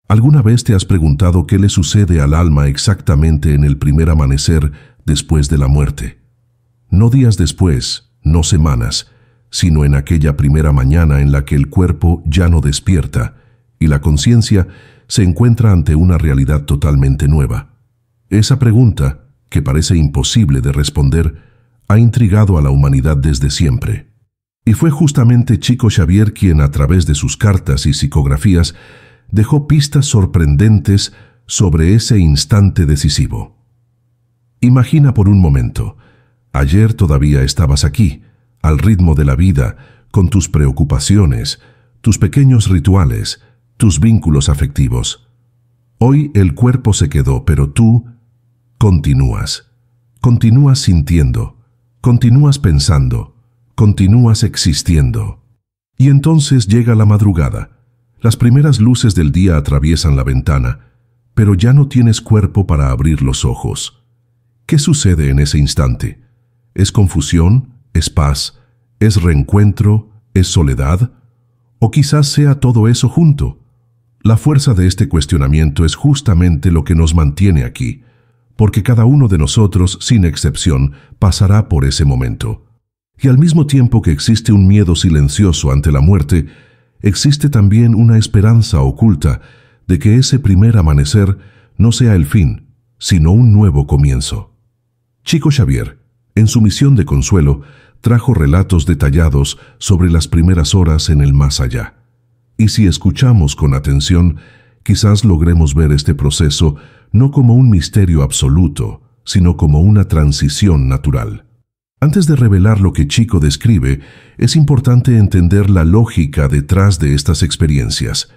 ¿Alguna vez te has preguntado qué le sucede al alma exactamente en el primer amanecer después de la muerte? No días después, no semanas, sino en aquella primera mañana en la que el cuerpo ya no despierta y la conciencia se encuentra ante una realidad totalmente nueva. Esa pregunta, que parece imposible de responder, ha intrigado a la humanidad desde siempre. Y fue justamente Chico Xavier quien, a través de sus cartas y psicografías, dejó pistas sorprendentes sobre ese instante decisivo. Imagina por un momento, ayer todavía estabas aquí, al ritmo de la vida, con tus preocupaciones, tus pequeños rituales, tus vínculos afectivos. Hoy el cuerpo se quedó, pero tú continúas sintiendo, continúas pensando, continúas existiendo. Y entonces llega la madrugada. Las primeras luces del día atraviesan la ventana, pero ya no tienes cuerpo para abrir los ojos. ¿Qué sucede en ese instante? ¿Es confusión? ¿Es paz? ¿Es reencuentro? ¿Es soledad? ¿O quizás sea todo eso junto? La fuerza de este cuestionamiento es justamente lo que nos mantiene aquí, porque cada uno de nosotros, sin excepción, pasará por ese momento. Y al mismo tiempo que existe un miedo silencioso ante la muerte, existe también una esperanza oculta de que ese primer amanecer no sea el fin, sino un nuevo comienzo. Chico Xavier, en su misión de consuelo, trajo relatos detallados sobre las primeras horas en el más allá. Y si escuchamos con atención, quizás logremos ver este proceso no como un misterio absoluto, sino como una transición natural. Antes de revelar lo que Chico describe, es importante entender la lógica detrás de estas experiencias.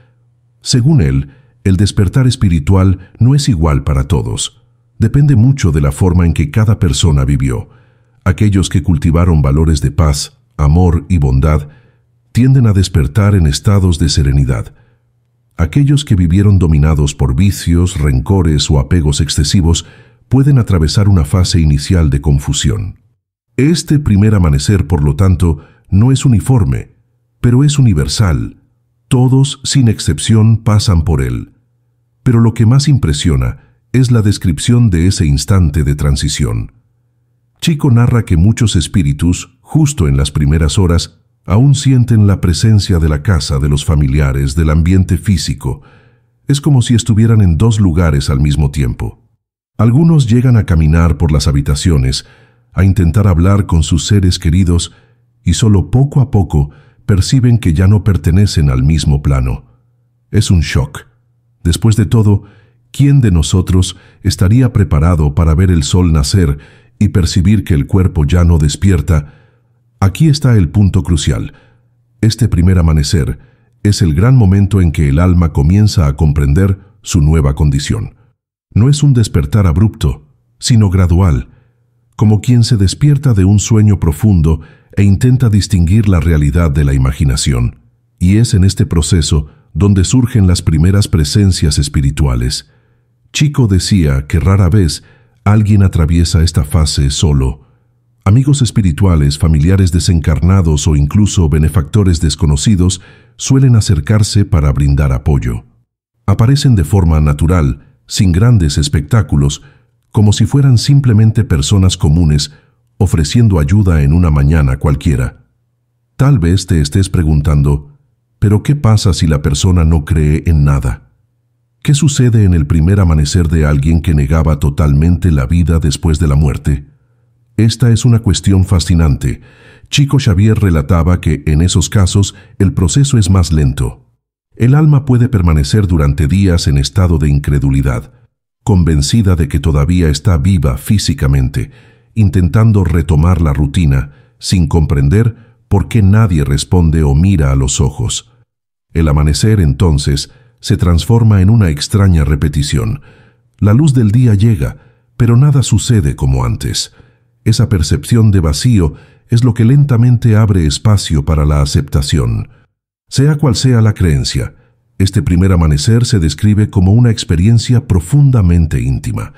Según él, el despertar espiritual no es igual para todos. Depende mucho de la forma en que cada persona vivió. Aquellos que cultivaron valores de paz, amor y bondad tienden a despertar en estados de serenidad. Aquellos que vivieron dominados por vicios, rencores o apegos excesivos pueden atravesar una fase inicial de confusión. Este primer amanecer, por lo tanto, no es uniforme, pero es universal. Todos, sin excepción, pasan por él. Pero lo que más impresiona es la descripción de ese instante de transición. Chico narra que muchos espíritus, justo en las primeras horas, aún sienten la presencia de la casa, de los familiares, del ambiente físico. Es como si estuvieran en dos lugares al mismo tiempo. Algunos llegan a caminar por las habitaciones, a intentar hablar con sus seres queridos, y solo poco a poco perciben que ya no pertenecen al mismo plano. Es un shock. Después de todo, ¿quién de nosotros estaría preparado para ver el sol nacer y percibir que el cuerpo ya no despierta? Aquí está el punto crucial. Este primer amanecer es el gran momento en que el alma comienza a comprender su nueva condición. No es un despertar abrupto, sino gradual, como quien se despierta de un sueño profundo e intenta distinguir la realidad de la imaginación. Y es en este proceso donde surgen las primeras presencias espirituales. Chico decía que rara vez alguien atraviesa esta fase solo. Amigos espirituales, familiares desencarnados o incluso benefactores desconocidos suelen acercarse para brindar apoyo. Aparecen de forma natural, sin grandes espectáculos, como si fueran simplemente personas comunes ofreciendo ayuda en una mañana cualquiera. Tal vez te estés preguntando, ¿pero qué pasa si la persona no cree en nada? ¿Qué sucede en el primer amanecer de alguien que negaba totalmente la vida después de la muerte? Esta es una cuestión fascinante. Chico Xavier relataba que, en esos casos, el proceso es más lento. El alma puede permanecer durante días en estado de incredulidad, convencida de que todavía está viva físicamente, intentando retomar la rutina, sin comprender por qué nadie responde o mira a los ojos. El amanecer, entonces, se transforma en una extraña repetición. La luz del día llega, pero nada sucede como antes. Esa percepción de vacío es lo que lentamente abre espacio para la aceptación. Sea cual sea la creencia, este primer amanecer se describe como una experiencia profundamente íntima.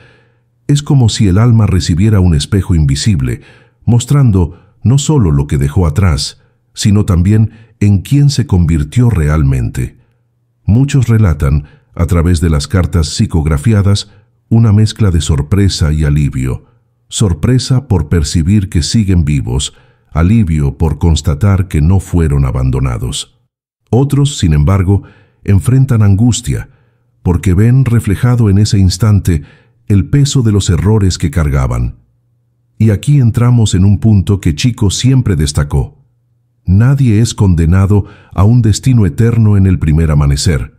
Es como si el alma recibiera un espejo invisible, mostrando no solo lo que dejó atrás, sino también en quién se convirtió realmente. Muchos relatan a través de las cartas psicografiadas, una mezcla de sorpresa y alivio. Sorpresa por percibir que siguen vivos, alivio por constatar que no fueron abandonados. Otros, sin embargo, enfrentan angustia, porque ven reflejado en ese instante el peso de los errores que cargaban. Y aquí entramos en un punto que Chico siempre destacó. Nadie es condenado a un destino eterno en el primer amanecer.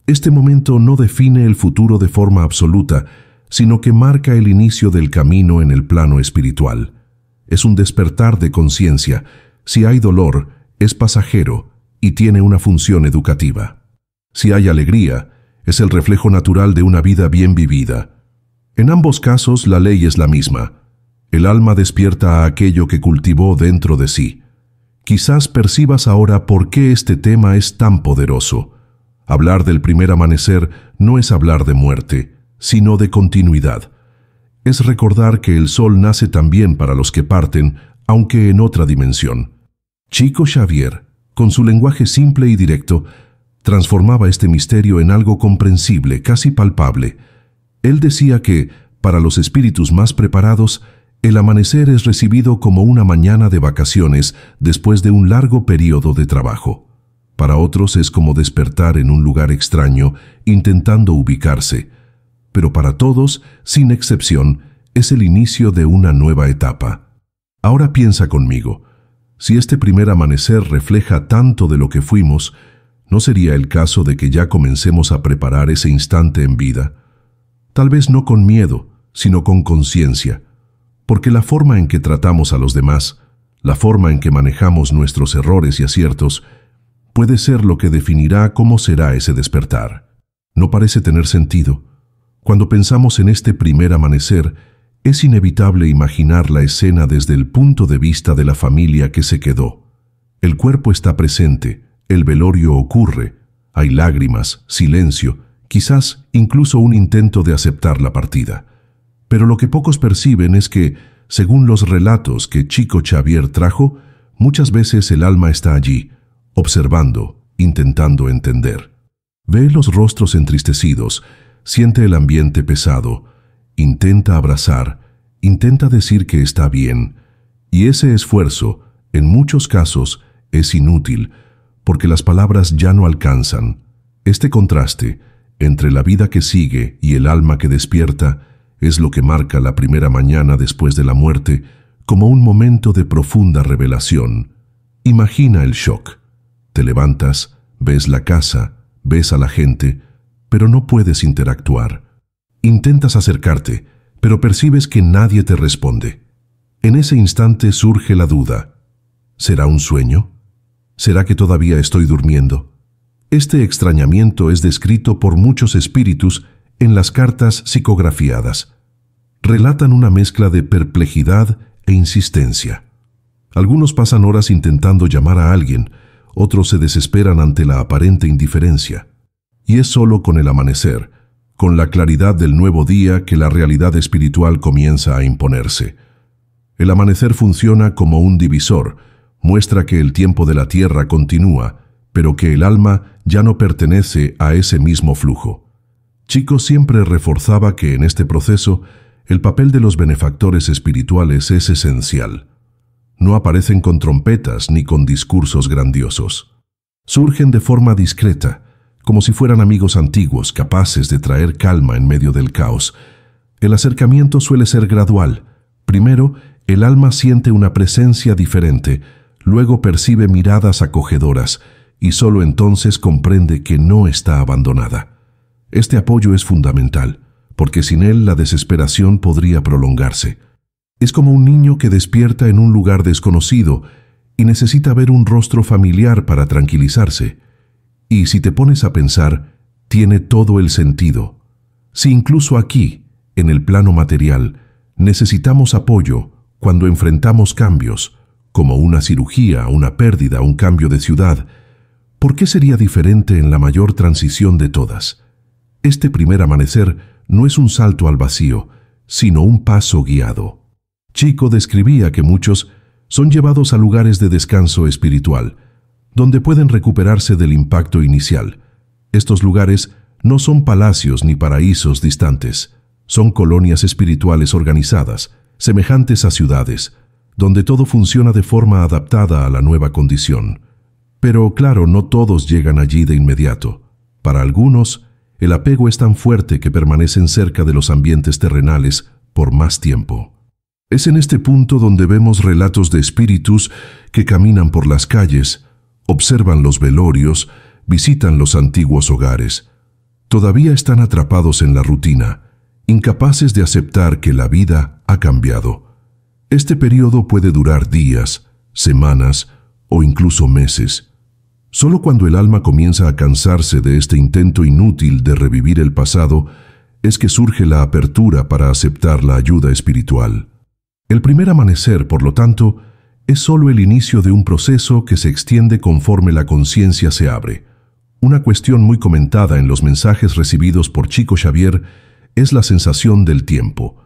Este momento no define el futuro de forma absoluta, sino que marca el inicio del camino en el plano espiritual. Es un despertar de conciencia. Si hay dolor, es pasajero y tiene una función educativa. Si hay alegría, es el reflejo natural de una vida bien vivida. En ambos casos, la ley es la misma. El alma despierta a aquello que cultivó dentro de sí. Quizás percibas ahora por qué este tema es tan poderoso. Hablar del primer amanecer no es hablar de muerte, sino de continuidad. Es recordar que el sol nace también para los que parten, aunque en otra dimensión. Chico Xavier, con su lenguaje simple y directo, transformaba este misterio en algo comprensible, casi palpable. Él decía que, para los espíritus más preparados, el amanecer es recibido como una mañana de vacaciones después de un largo periodo de trabajo. Para otros es como despertar en un lugar extraño, intentando ubicarse. Pero para todos, sin excepción, es el inicio de una nueva etapa. Ahora piensa conmigo, si este primer amanecer refleja tanto de lo que fuimos, ¿no sería el caso de que ya comencemos a preparar ese instante en vida? Tal vez no con miedo, sino con conciencia, porque la forma en que tratamos a los demás, la forma en que manejamos nuestros errores y aciertos, puede ser lo que definirá cómo será ese despertar. No parece tener sentido. Cuando pensamos en este primer amanecer, es inevitable imaginar la escena desde el punto de vista de la familia que se quedó. El cuerpo está presente, el velorio ocurre, hay lágrimas, silencio, quizás incluso un intento de aceptar la partida. Pero lo que pocos perciben es que, según los relatos que Chico Xavier trajo, muchas veces el alma está allí, observando, intentando entender. Ve los rostros entristecidos, siente el ambiente pesado, intenta abrazar, intenta decir que está bien, y ese esfuerzo, en muchos casos, es inútil, porque las palabras ya no alcanzan. Este contraste entre la vida que sigue y el alma que despierta es lo que marca la primera mañana después de la muerte como un momento de profunda revelación. Imagina el shock. Te levantas, ves la casa, ves a la gente, pero no puedes interactuar. Intentas acercarte, pero percibes que nadie te responde. En ese instante surge la duda. ¿Será un sueño? ¿Será que todavía estoy durmiendo? Este extrañamiento es descrito por muchos espíritus en las cartas psicografiadas. Relatan una mezcla de perplejidad e insistencia. Algunos pasan horas intentando llamar a alguien, otros se desesperan ante la aparente indiferencia. Y es solo con el amanecer, con la claridad del nuevo día, que la realidad espiritual comienza a imponerse. El amanecer funciona como un divisor, muestra que el tiempo de la tierra continúa, pero que el alma ya no pertenece a ese mismo flujo. Chico siempre reforzaba que en este proceso el papel de los benefactores espirituales es esencial. No aparecen con trompetas ni con discursos grandiosos. Surgen de forma discreta, como si fueran amigos antiguos capaces de traer calma en medio del caos. El acercamiento suele ser gradual. Primero, el alma siente una presencia diferente, luego percibe miradas acogedoras y solo entonces comprende que no está abandonada. Este apoyo es fundamental, porque sin él la desesperación podría prolongarse. Es como un niño que despierta en un lugar desconocido y necesita ver un rostro familiar para tranquilizarse. Y si te pones a pensar, tiene todo el sentido. Si incluso aquí, en el plano material, necesitamos apoyo cuando enfrentamos cambios, como una cirugía, una pérdida, un cambio de ciudad, ¿por qué sería diferente en la mayor transición de todas? Este primer amanecer no es un salto al vacío, sino un paso guiado. Chico describía que muchos son llevados a lugares de descanso espiritual, donde pueden recuperarse del impacto inicial. Estos lugares No son palacios ni paraísos distantes. Son colonias espirituales organizadas, semejantes a ciudades, donde todo funciona de forma adaptada a la nueva condición. Pero claro, no todos llegan allí de inmediato. Para algunos, el apego es tan fuerte que permanecen cerca de los ambientes terrenales por más tiempo. Es en este punto donde vemos relatos de espíritus que caminan por las calles, observan los velorios, visitan los antiguos hogares. Todavía están atrapados en la rutina, incapaces de aceptar que la vida ha cambiado. Este periodo puede durar días, semanas o incluso meses. Solo cuando el alma comienza a cansarse de este intento inútil de revivir el pasado, es que surge la apertura para aceptar la ayuda espiritual. El primer amanecer, por lo tanto, es solo el inicio de un proceso que se extiende conforme la conciencia se abre. Una cuestión muy comentada en los mensajes recibidos por Chico Xavier es la sensación del tiempo.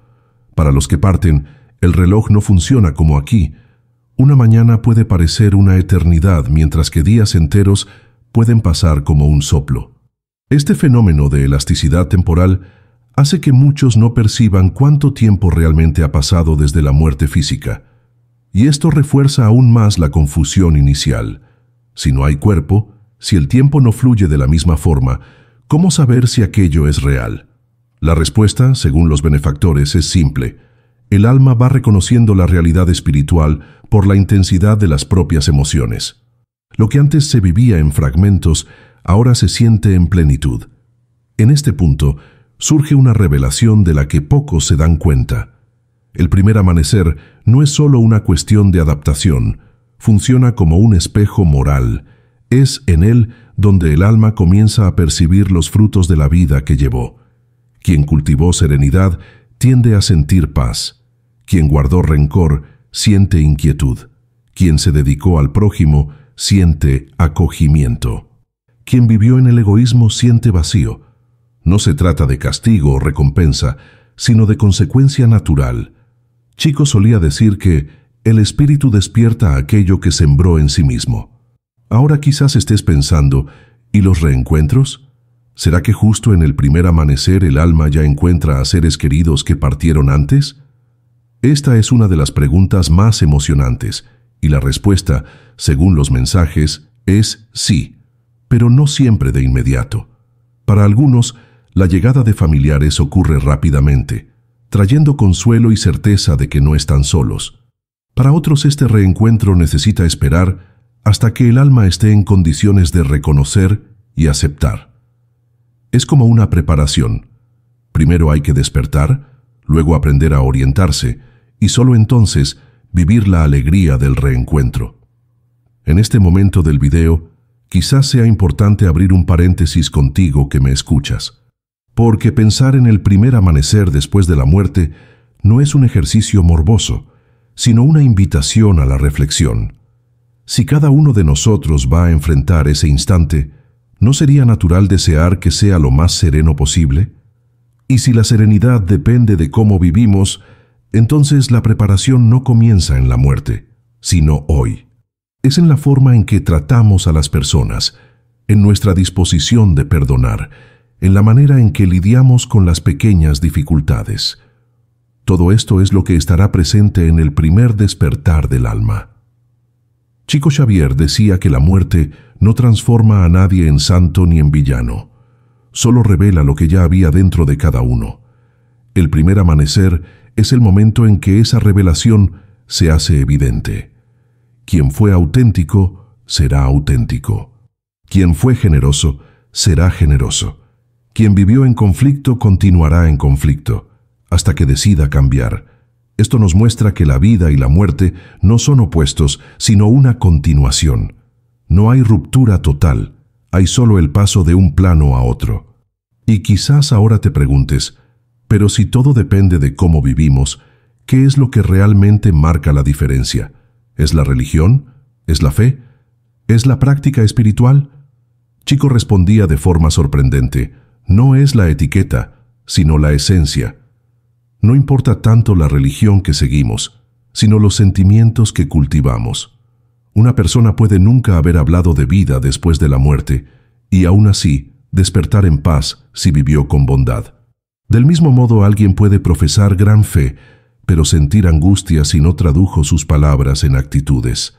Para los que parten, el reloj no funciona como aquí. Una mañana puede parecer una eternidad, mientras que días enteros pueden pasar como un soplo. Este fenómeno de elasticidad temporal hace que muchos no perciban cuánto tiempo realmente ha pasado desde la muerte física. Y esto refuerza aún más la confusión inicial. Si no hay cuerpo, si el tiempo no fluye de la misma forma, ¿cómo saber si aquello es real? La respuesta, según los benefactores, es simple. El alma va reconociendo la realidad espiritual por la intensidad de las propias emociones. Lo que antes se vivía en fragmentos, ahora se siente en plenitud. En este punto, surge una revelación de la que pocos se dan cuenta. El primer amanecer no es solo una cuestión de adaptación, funciona como un espejo moral. Es en él donde el alma comienza a percibir los frutos de la vida que llevó. Quien cultivó serenidad tiende a sentir paz. Quien guardó rencor siente inquietud. Quien se dedicó al prójimo siente acogimiento. Quien vivió en el egoísmo siente vacío. No se trata de castigo o recompensa, sino de consecuencia natural. Chico solía decir que el espíritu despierta aquello que sembró en sí mismo. Ahora quizás estés pensando, ¿y los reencuentros? ¿Será que justo en el primer amanecer el alma ya encuentra a seres queridos que partieron antes? Esta es una de las preguntas más emocionantes, y la respuesta, según los mensajes, es sí, pero no siempre de inmediato. Para algunos, la llegada de familiares ocurre rápidamente, trayendo consuelo y certeza de que no están solos. Para otros este reencuentro necesita esperar hasta que el alma esté en condiciones de reconocer y aceptar. Es como una preparación. Primero hay que despertar, luego aprender a orientarse, y solo entonces vivir la alegría del reencuentro. En este momento del video, quizás sea importante abrir un paréntesis contigo que me escuchas. Porque pensar en el primer amanecer después de la muerte no es un ejercicio morboso, sino una invitación a la reflexión. Si cada uno de nosotros va a enfrentar ese instante, ¿no sería natural desear que sea lo más sereno posible? Y si la serenidad depende de cómo vivimos, entonces la preparación no comienza en la muerte, sino hoy. Es en la forma en que tratamos a las personas, en nuestra disposición de perdonar, en la manera en que lidiamos con las pequeñas dificultades. Todo esto es lo que estará presente en el primer despertar del alma. Chico Xavier decía que la muerte no transforma a nadie en santo ni en villano, solo revela lo que ya había dentro de cada uno. El primer amanecer es el momento en que esa revelación se hace evidente. Quien fue auténtico, será auténtico. Quien fue generoso, será generoso. Quien vivió en conflicto continuará en conflicto, hasta que decida cambiar. Esto nos muestra que la vida y la muerte no son opuestos, sino una continuación. No hay ruptura total, hay solo el paso de un plano a otro. Y quizás ahora te preguntes, pero si todo depende de cómo vivimos, ¿qué es lo que realmente marca la diferencia? ¿Es la religión? ¿Es la fe? ¿Es la práctica espiritual? Chico respondía de forma sorprendente, no es la etiqueta, sino la esencia. No importa tanto la religión que seguimos, sino los sentimientos que cultivamos. Una persona puede nunca haber hablado de vida después de la muerte, y aún así despertar en paz si vivió con bondad. Del mismo modo, alguien puede profesar gran fe, pero sentir angustia si no tradujo sus palabras en actitudes.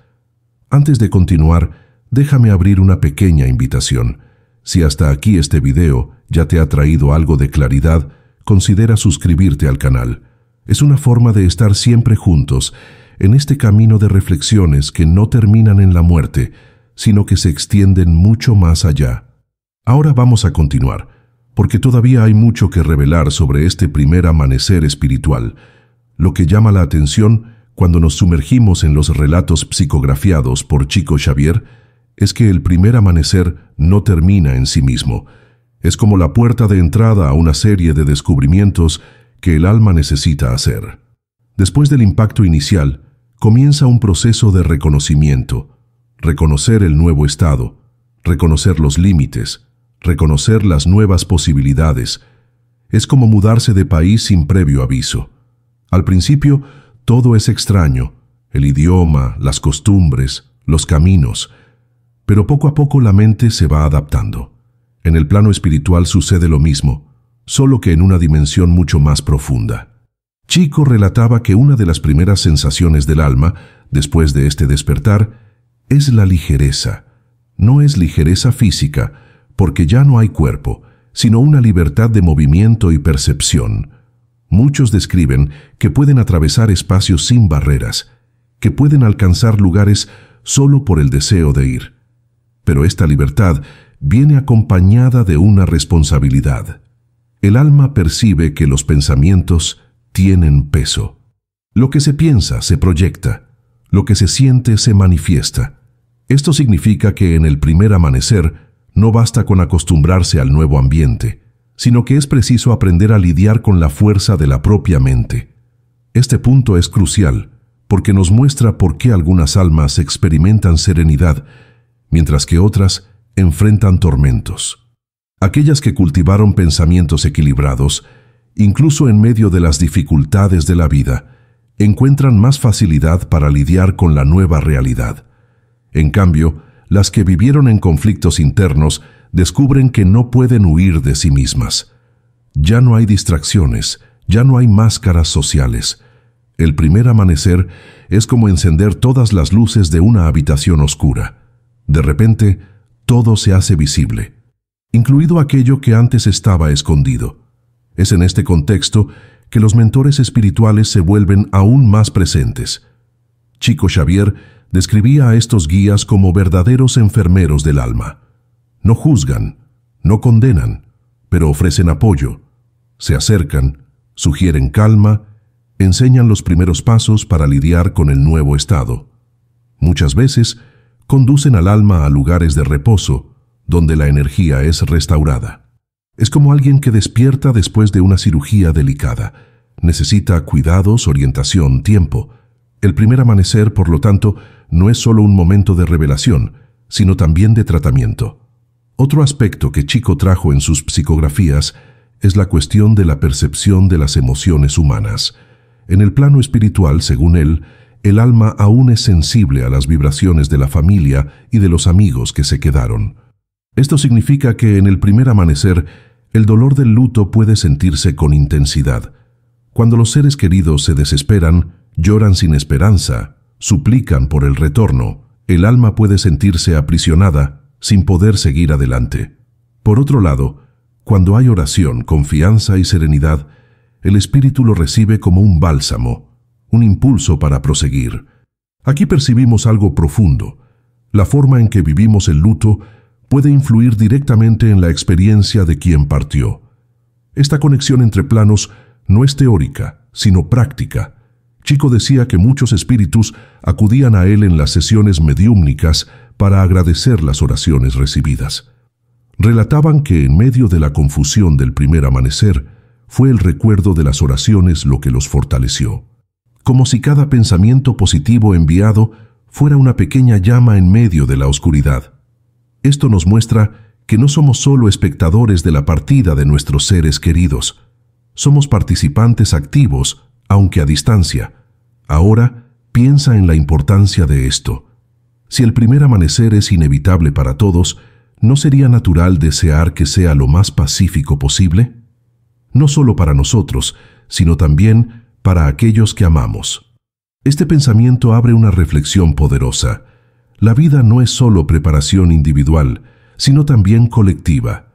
Antes de continuar, déjame abrir una pequeña invitación. Si hasta aquí este video ya te ha traído algo de claridad, considera suscribirte al canal. Es una forma de estar siempre juntos en este camino de reflexiones que no terminan en la muerte, sino que se extienden mucho más allá. Ahora vamos a continuar, porque todavía hay mucho que revelar sobre este primer amanecer espiritual. Lo que llama la atención cuando nos sumergimos en los relatos psicografiados por Chico Xavier es que el primer amanecer no termina en sí mismo. Es como la puerta de entrada a una serie de descubrimientos que el alma necesita hacer. Después del impacto inicial, comienza un proceso de reconocimiento, reconocer el nuevo estado, reconocer los límites, reconocer las nuevas posibilidades. Es como mudarse de país sin previo aviso. Al principio, todo es extraño, el idioma, las costumbres, los caminos, pero poco a poco la mente se va adaptando. En el plano espiritual sucede lo mismo, solo que en una dimensión mucho más profunda. Chico relataba que una de las primeras sensaciones del alma, después de este despertar, es la ligereza. No es ligereza física, porque ya no hay cuerpo, sino una libertad de movimiento y percepción. Muchos describen que pueden atravesar espacios sin barreras, que pueden alcanzar lugares solo por el deseo de ir. Pero esta libertad viene acompañada de una responsabilidad. El alma percibe que los pensamientos tienen peso. Lo que se piensa se proyecta, lo que se siente se manifiesta. Esto significa que en el primer amanecer no basta con acostumbrarse al nuevo ambiente, sino que es preciso aprender a lidiar con la fuerza de la propia mente. Este punto es crucial, porque nos muestra por qué algunas almas experimentan serenidad, mientras que otras enfrentan tormentos. Aquellas que cultivaron pensamientos equilibrados, incluso en medio de las dificultades de la vida, encuentran más facilidad para lidiar con la nueva realidad. En cambio, las que vivieron en conflictos internos descubren que no pueden huir de sí mismas. Ya no hay distracciones, ya no hay máscaras sociales. El primer amanecer es como encender todas las luces de una habitación oscura. De repente, todo se hace visible, incluido aquello que antes estaba escondido. Es en este contexto que los mentores espirituales se vuelven aún más presentes. Chico Xavier describía a estos guías como verdaderos enfermeros del alma. No juzgan, no condenan, pero ofrecen apoyo. Se acercan, sugieren calma, enseñan los primeros pasos para lidiar con el nuevo estado. Muchas veces, conducen al alma a lugares de reposo, donde la energía es restaurada. Es como alguien que despierta después de una cirugía delicada. Necesita cuidados, orientación, tiempo. El primer amanecer, por lo tanto, no es solo un momento de revelación, sino también de tratamiento. Otro aspecto que Chico trajo en sus psicografías es la cuestión de la percepción de las emociones humanas. En el plano espiritual, según él, el alma aún es sensible a las vibraciones de la familia y de los amigos que se quedaron. Esto significa que en el primer amanecer, el dolor del luto puede sentirse con intensidad. Cuando los seres queridos se desesperan, lloran sin esperanza, suplican por el retorno, el alma puede sentirse aprisionada, sin poder seguir adelante. Por otro lado, cuando hay oración, confianza y serenidad, el espíritu lo recibe como un bálsamo, un impulso para proseguir. Aquí percibimos algo profundo. La forma en que vivimos el luto puede influir directamente en la experiencia de quien partió. Esta conexión entre planos no es teórica, sino práctica. Chico decía que muchos espíritus acudían a él en las sesiones mediúmnicas para agradecer las oraciones recibidas. Relataban que en medio de la confusión del primer amanecer, fue el recuerdo de las oraciones lo que los fortaleció. Como si cada pensamiento positivo enviado fuera una pequeña llama en medio de la oscuridad. Esto nos muestra que no somos solo espectadores de la partida de nuestros seres queridos. Somos participantes activos, aunque a distancia. Ahora, piensa en la importancia de esto. Si el primer amanecer es inevitable para todos, ¿no sería natural desear que sea lo más pacífico posible? No solo para nosotros, sino también para aquellos que amamos. Este pensamiento abre una reflexión poderosa. La vida no es solo preparación individual, sino también colectiva.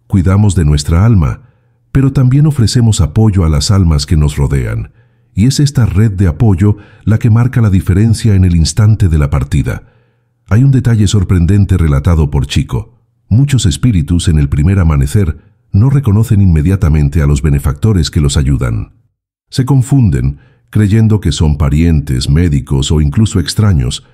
Cuidamos de nuestra alma, pero también ofrecemos apoyo a las almas que nos rodean, y es esta red de apoyo la que marca la diferencia en el instante de la partida. Hay un detalle sorprendente relatado por Chico. Muchos espíritus en el primer amanecer no reconocen inmediatamente a los benefactores que los ayudan. Se confunden, creyendo que son parientes, médicos o incluso extraños.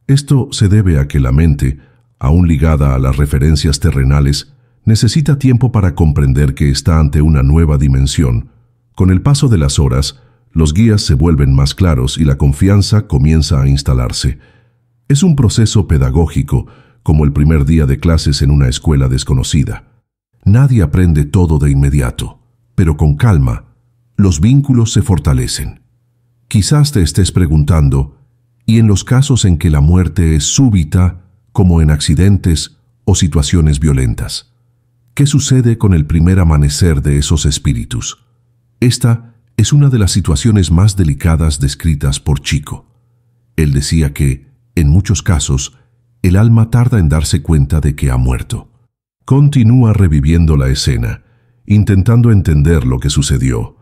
Esto se debe a que la mente, aún ligada a las referencias terrenales, necesita tiempo para comprender que está ante una nueva dimensión. Con el paso de las horas, los guías se vuelven más claros y la confianza comienza a instalarse. Es un proceso pedagógico, como el primer día de clases en una escuela desconocida. Nadie aprende todo de inmediato, pero con calma, los vínculos se fortalecen. Quizás te estés preguntando, ¿y en los casos en que la muerte es súbita, como en accidentes o situaciones violentas? ¿Qué sucede con el primer amanecer de esos espíritus? Esta es una de las situaciones más delicadas descritas por Chico. Él decía que, en muchos casos, el alma tarda en darse cuenta de que ha muerto. Continúa reviviendo la escena, intentando entender lo que sucedió.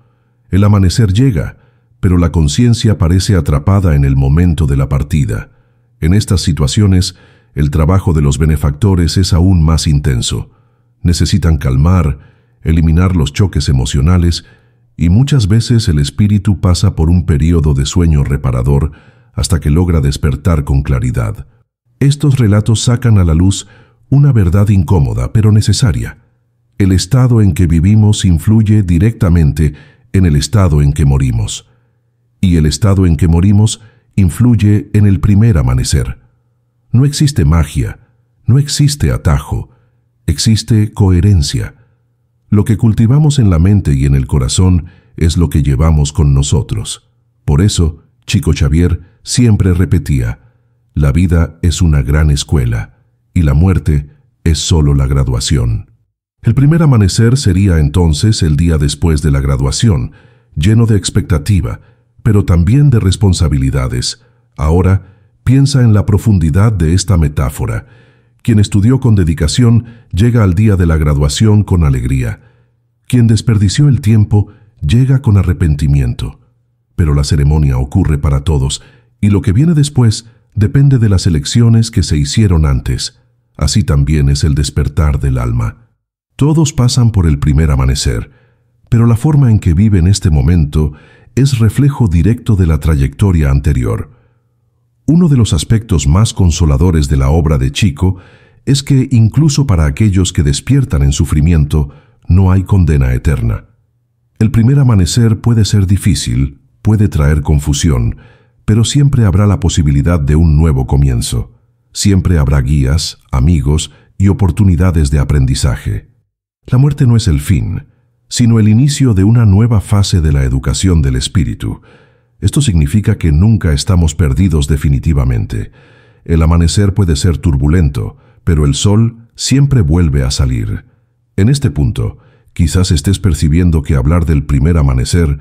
El amanecer llega, pero la conciencia parece atrapada en el momento de la partida. En estas situaciones, el trabajo de los benefactores es aún más intenso. Necesitan calmar, eliminar los choques emocionales, y muchas veces el espíritu pasa por un período de sueño reparador hasta que logra despertar con claridad. Estos relatos sacan a la luz una verdad incómoda pero necesaria. El estado en que vivimos influye directamente en el estado en que morimos. Y el estado en que morimos influye en el primer amanecer. No existe magia, no existe atajo, existe coherencia. Lo que cultivamos en la mente y en el corazón es lo que llevamos con nosotros. Por eso, Chico Xavier siempre repetía: la vida es una gran escuela y la muerte es solo la graduación. El primer amanecer sería entonces el día después de la graduación, lleno de expectativa, pero también de responsabilidades. Ahora, piensa en la profundidad de esta metáfora. Quien estudió con dedicación llega al día de la graduación con alegría. Quien desperdició el tiempo llega con arrepentimiento. Pero la ceremonia ocurre para todos, y lo que viene después depende de las elecciones que se hicieron antes. Así también es el despertar del alma. Todos pasan por el primer amanecer, pero la forma en que viven este momento es reflejo directo de la trayectoria anterior. Uno de los aspectos más consoladores de la obra de Chico es que incluso para aquellos que despiertan en sufrimiento, no hay condena eterna. El primer amanecer puede ser difícil, puede traer confusión, pero siempre habrá la posibilidad de un nuevo comienzo. Siempre habrá guías, amigos y oportunidades de aprendizaje. La muerte no es el fin, sino el inicio de una nueva fase de la educación del espíritu. Esto significa que nunca estamos perdidos definitivamente. El amanecer puede ser turbulento, pero el sol siempre vuelve a salir. En este punto, quizás estés percibiendo que hablar del primer amanecer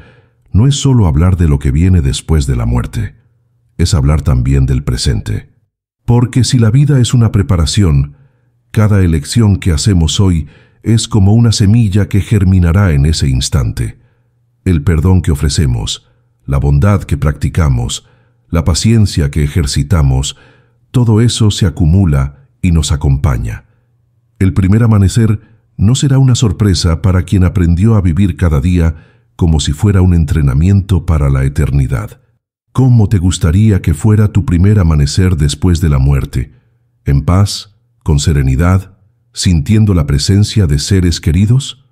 no es solo hablar de lo que viene después de la muerte, es hablar también del presente. Porque si la vida es una preparación, cada elección que hacemos hoy es como una semilla que germinará en ese instante. El perdón que ofrecemos, la bondad que practicamos, la paciencia que ejercitamos, todo eso se acumula y nos acompaña. El primer amanecer no será una sorpresa para quien aprendió a vivir cada día como si fuera un entrenamiento para la eternidad. ¿Cómo te gustaría que fuera tu primer amanecer después de la muerte? ¿En paz, con serenidad, sintiendo la presencia de seres queridos?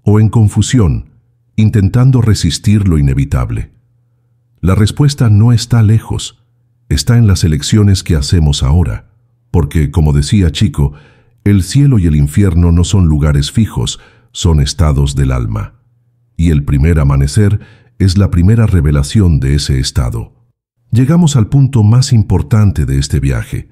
¿O en confusión, intentando resistir lo inevitable? La respuesta no está lejos, está en las elecciones que hacemos ahora, porque, como decía Chico, el cielo y el infierno no son lugares fijos, son estados del alma. Y el primer amanecer es la primera revelación de ese estado. Llegamos al punto más importante de este viaje.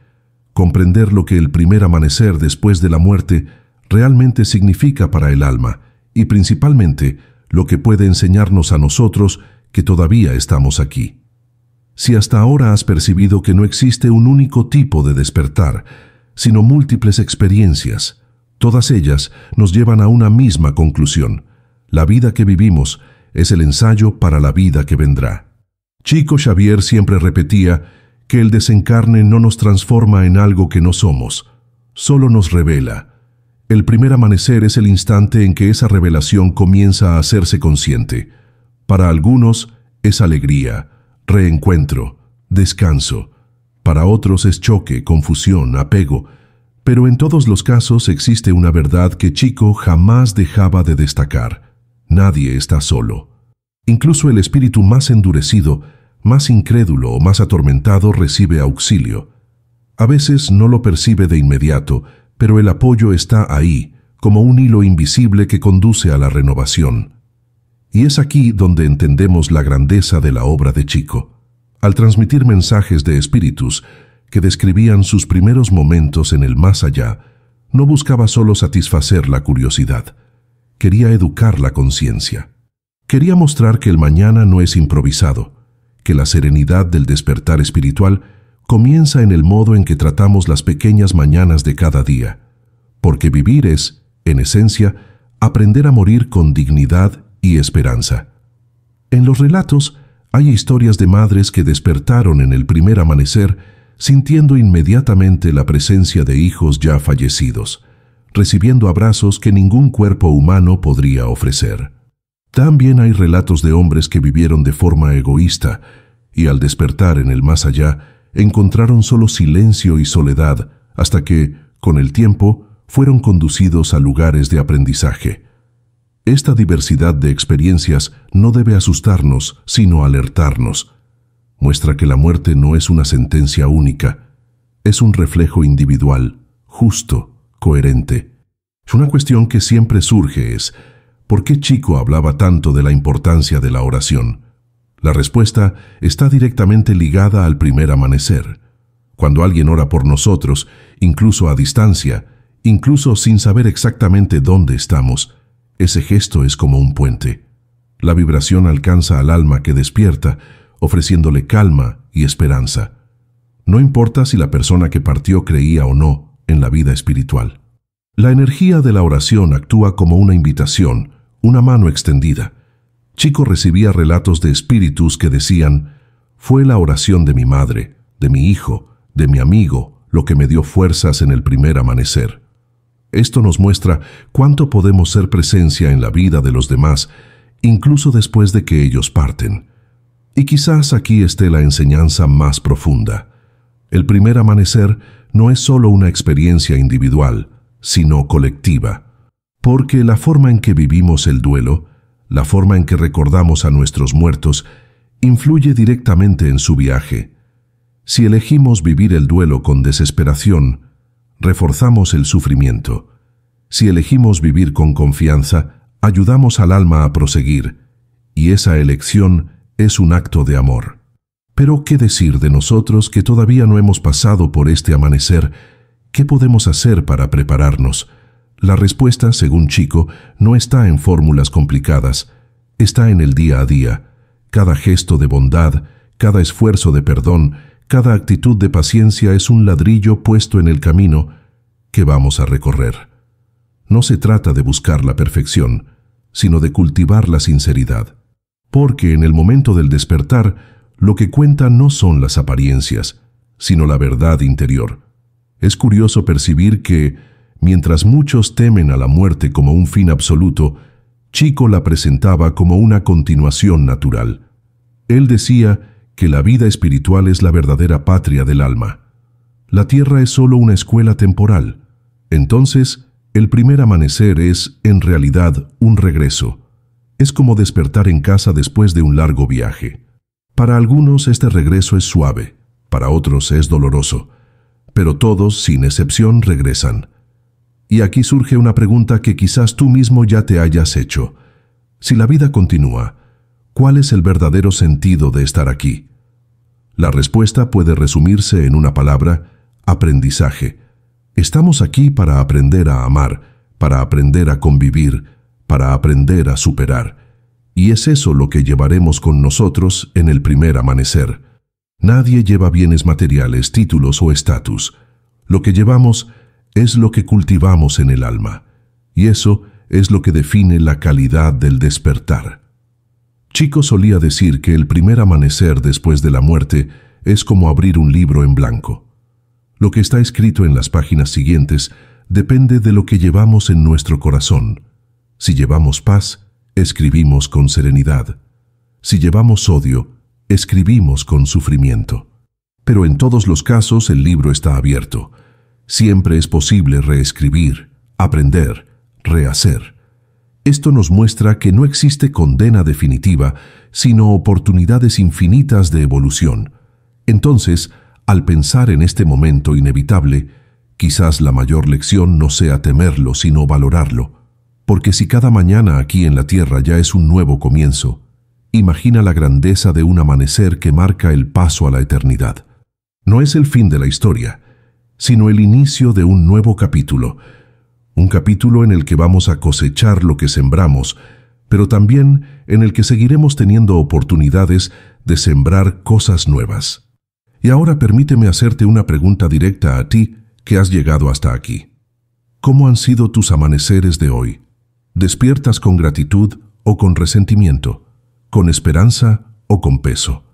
comprender lo que el primer amanecer después de la muerte realmente significa para el alma y principalmente lo que puede enseñarnos a nosotros que todavía estamos aquí. Si hasta ahora has percibido que no existe un único tipo de despertar, sino múltiples experiencias, todas ellas nos llevan a una misma conclusión: la vida que vivimos es el ensayo para la vida que vendrá. Chico Xavier siempre repetía que el desencarne no nos transforma en algo que no somos, solo nos revela. El primer amanecer es el instante en que esa revelación comienza a hacerse consciente. Para algunos es alegría, reencuentro, descanso. Para otros es choque, confusión, apego. Pero en todos los casos existe una verdad que Chico jamás dejaba de destacar: nadie está solo. Incluso el espíritu más endurecido, más incrédulo o más atormentado recibe auxilio. A veces no lo percibe de inmediato, pero el apoyo está ahí, como un hilo invisible que conduce a la renovación. Y es aquí donde entendemos la grandeza de la obra de Chico. Al transmitir mensajes de espíritus que describían sus primeros momentos en el más allá, no buscaba solo satisfacer la curiosidad, quería educar la conciencia. Quería mostrar que el mañana no es improvisado, que la serenidad del despertar espiritual comienza en el modo en que tratamos las pequeñas mañanas de cada día, porque vivir es, en esencia, aprender a morir con dignidad y esperanza. En los relatos hay historias de madres que despertaron en el primer amanecer sintiendo inmediatamente la presencia de hijos ya fallecidos, recibiendo abrazos que ningún cuerpo humano podría ofrecer. También hay relatos de hombres que vivieron de forma egoísta y al despertar en el más allá encontraron solo silencio y soledad hasta que, con el tiempo, fueron conducidos a lugares de aprendizaje. Esta diversidad de experiencias no debe asustarnos, sino alertarnos. Muestra que la muerte no es una sentencia única, es un reflejo individual, justo, coherente. Una cuestión que siempre surge es: ¿por qué Chico hablaba tanto de la importancia de la oración? La respuesta está directamente ligada al primer amanecer. Cuando alguien ora por nosotros, incluso a distancia, incluso sin saber exactamente dónde estamos, ese gesto es como un puente. La vibración alcanza al alma que despierta, ofreciéndole calma y esperanza. No importa si la persona que partió creía o no en la vida espiritual. La energía de la oración actúa como una invitación, una mano extendida. Chico recibía relatos de espíritus que decían: fue la oración de mi madre, de mi hijo, de mi amigo, lo que me dio fuerzas en el primer amanecer. Esto nos muestra cuánto podemos ser presencia en la vida de los demás, incluso después de que ellos parten. Y quizás aquí esté la enseñanza más profunda. El primer amanecer no es solo una experiencia individual, sino colectiva. Porque la forma en que vivimos el duelo, la forma en que recordamos a nuestros muertos, influye directamente en su viaje. Si elegimos vivir el duelo con desesperación, reforzamos el sufrimiento. Si elegimos vivir con confianza, ayudamos al alma a proseguir, y esa elección es un acto de amor. Pero, ¿qué decir de nosotros que todavía no hemos pasado por este amanecer? ¿Qué podemos hacer para prepararnos? La respuesta, según Chico, no está en fórmulas complicadas, está en el día a día. Cada gesto de bondad, cada esfuerzo de perdón, cada actitud de paciencia es un ladrillo puesto en el camino que vamos a recorrer. No se trata de buscar la perfección, sino de cultivar la sinceridad. Porque en el momento del despertar, lo que cuenta no son las apariencias, sino la verdad interior. Es curioso percibir que, mientras muchos temen a la muerte como un fin absoluto, Chico la presentaba como una continuación natural. Él decía que la vida espiritual es la verdadera patria del alma. La tierra es solo una escuela temporal. Entonces, el primer amanecer es, en realidad, un regreso. Es como despertar en casa después de un largo viaje. Para algunos este regreso es suave, para otros es doloroso, pero todos, sin excepción, regresan. Y aquí surge una pregunta que quizás tú mismo ya te hayas hecho. Si la vida continúa, ¿cuál es el verdadero sentido de estar aquí? La respuesta puede resumirse en una palabra: aprendizaje. Estamos aquí para aprender a amar, para aprender a convivir, para aprender a superar. Y es eso lo que llevaremos con nosotros en el primer amanecer. Nadie lleva bienes materiales, títulos o estatus. Lo que llevamos es lo que cultivamos en el alma. Y eso es lo que define la calidad del despertar. Chico solía decir que el primer amanecer después de la muerte es como abrir un libro en blanco. Lo que está escrito en las páginas siguientes depende de lo que llevamos en nuestro corazón. Si llevamos paz, escribimos con serenidad. Si llevamos odio, escribimos con sufrimiento. Pero en todos los casos el libro está abierto. Siempre es posible reescribir, aprender, rehacer. Esto nos muestra que no existe condena definitiva, sino oportunidades infinitas de evolución. Entonces, al pensar en este momento inevitable, quizás la mayor lección no sea temerlo, sino valorarlo. Porque si cada mañana aquí en la tierra ya es un nuevo comienzo, imagina la grandeza de un amanecer que marca el paso a la eternidad. No es el fin de la historia, sino el inicio de un nuevo capítulo. Un capítulo en el que vamos a cosechar lo que sembramos, pero también en el que seguiremos teniendo oportunidades de sembrar cosas nuevas. Y ahora permíteme hacerte una pregunta directa a ti que has llegado hasta aquí. ¿Cómo han sido tus amaneceres de hoy? ¿Despiertas con gratitud o con resentimiento? ¿Con esperanza o con peso?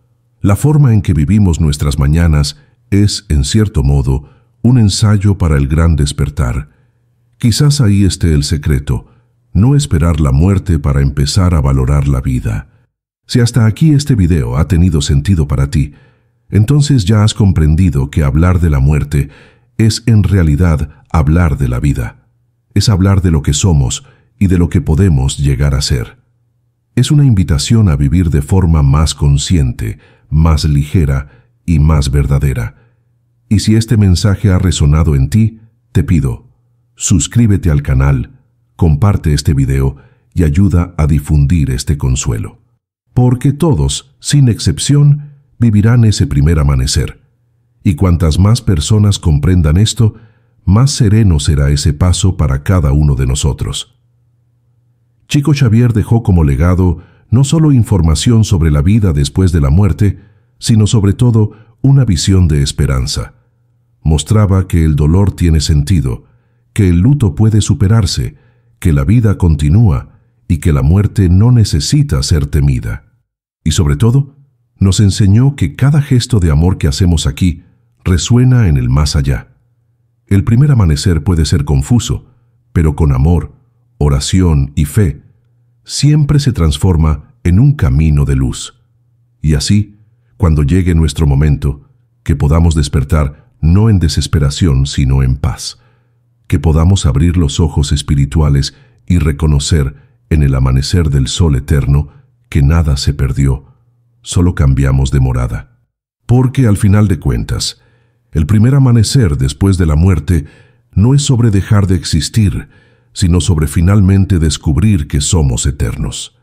La forma en que vivimos nuestras mañanas es, en cierto modo, un ensayo para el gran despertar. Quizás ahí esté el secreto, no esperar la muerte para empezar a valorar la vida. Si hasta aquí este video ha tenido sentido para ti, entonces ya has comprendido que hablar de la muerte es en realidad hablar de la vida. Es hablar de lo que somos y de lo que podemos llegar a ser. Es una invitación a vivir de forma más consciente, más ligera y más verdadera. Y si este mensaje ha resonado en ti, te pido, suscríbete al canal, comparte este video y ayuda a difundir este consuelo. Porque todos, sin excepción, vivirán ese primer amanecer. Y cuantas más personas comprendan esto, más sereno será ese paso para cada uno de nosotros. Chico Xavier dejó como legado no solo información sobre la vida después de la muerte, sino sobre todo una visión de esperanza. Mostraba que el dolor tiene sentido, que el luto puede superarse, que la vida continúa y que la muerte no necesita ser temida. Y sobre todo, nos enseñó que cada gesto de amor que hacemos aquí resuena en el más allá. El primer amanecer puede ser confuso, pero con amor, oración y fe, siempre se transforma en un camino de luz. Y así, cuando llegue nuestro momento, que podamos despertar no en desesperación, sino en paz. Que podamos abrir los ojos espirituales y reconocer en el amanecer del sol eterno que nada se perdió, solo cambiamos de morada. Porque al final de cuentas, el primer amanecer después de la muerte no es sobre dejar de existir, sino sobre finalmente descubrir que somos eternos.